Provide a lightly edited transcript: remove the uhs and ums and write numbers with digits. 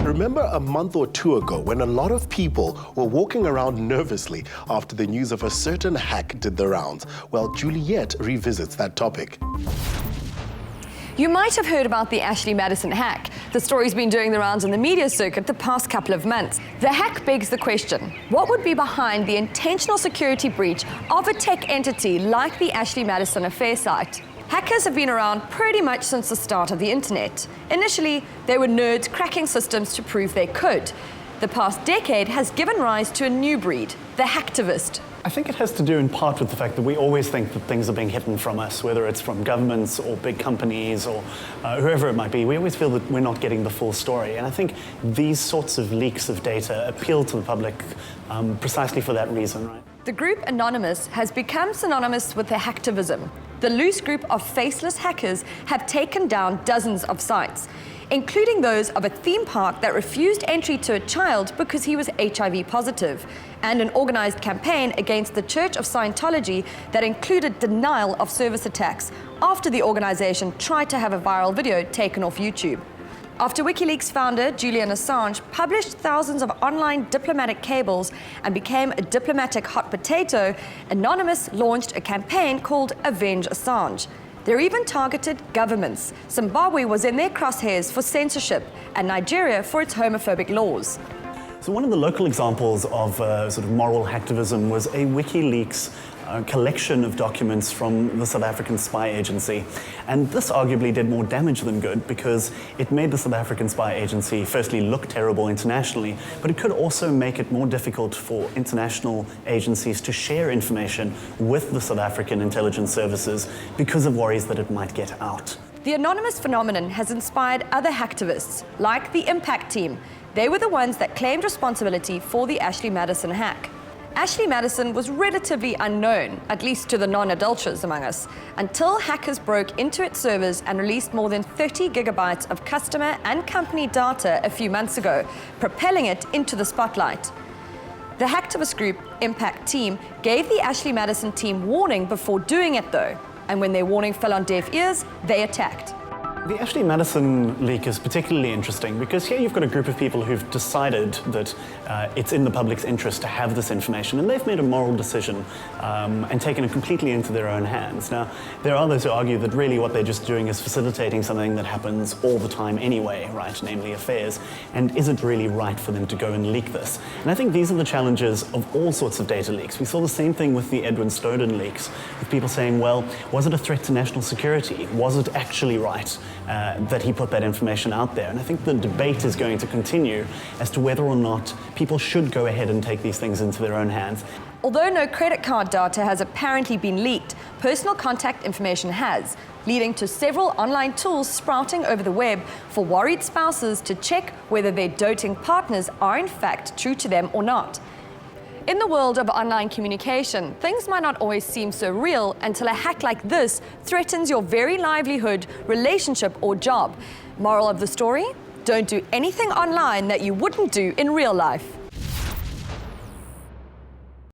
Remember a month or two ago when a lot of people were walking around nervously after the news of a certain hack did the rounds? Well, Juliet revisits that topic. You might have heard about the Ashley Madison hack. The story's been doing the rounds on the media circuit the past couple of months. The hack begs the question, what would be behind the intentional security breach of a tech entity like the Ashley Madison affair site? Hackers have been around pretty much since the start of the internet. Initially, they were nerds cracking systems to prove they could. The past decade has given rise to a new breed, the Hacktivist. I think it has to do in part with the fact that we always think that things are being hidden from us, whether it's from governments or big companies or whoever it might be. We always feel that we're not getting the full story. And I think these sorts of leaks of data appeal to the public precisely for that reason, right? The group Anonymous has become synonymous with the hacktivism. The loose group of faceless hackers have taken down dozens of sites, including those of a theme park that refused entry to a child because he was HIV positive, and an organized campaign against the Church of Scientology that included denial of service attacks after the organization tried to have a viral video taken off YouTube. After WikiLeaks founder Julian Assange published thousands of online diplomatic cables and became a diplomatic hot potato, Anonymous launched a campaign called Avenge Assange. They're even targeted governments. Zimbabwe was in their crosshairs for censorship, and Nigeria for its homophobic laws. So one of the local examples of sort of moral hacktivism was a WikiLeaks collection of documents from the South African spy agency. And this arguably did more damage than good because it made the South African spy agency firstly look terrible internationally, but it could also make it more difficult for international agencies to share information with the South African intelligence services because of worries that it might get out. The Anonymous phenomenon has inspired other hacktivists, like the Impact team. They were the ones that claimed responsibility for the Ashley Madison hack. Ashley Madison was relatively unknown, at least to the non-adulterers among us, until hackers broke into its servers and released more than 30 gigabytes of customer and company data a few months ago, propelling it into the spotlight. The hacktivist group, Impact Team, gave the Ashley Madison team warning before doing it though, and when their warning fell on deaf ears, they attacked. The Ashley Madison leak is particularly interesting because here you've got a group of people who've decided that it's in the public's interest to have this information, and they've made a moral decision and taken it completely into their own hands. Now, there are those who argue that really what they're just doing is facilitating something that happens all the time anyway, right, namely affairs, and is it really right for them to go and leak this? And I think these are the challenges of all sorts of data leaks. We saw the same thing with the Edwin Snowden leaks, with people saying, well, was it a threat to national security? Was it actually right that he put that information out there? And I think the debate is going to continue as to whether or not people should go ahead and take these things into their own hands. Although no credit card data has apparently been leaked, personal contact information has, leading to several online tools sprouting over the web for worried spouses to check whether their doting partners are in fact true to them or not. In the world of online communication, things might not always seem so real until a hack like this threatens your very livelihood, relationship, or job. Moral of the story? Don't do anything online that you wouldn't do in real life.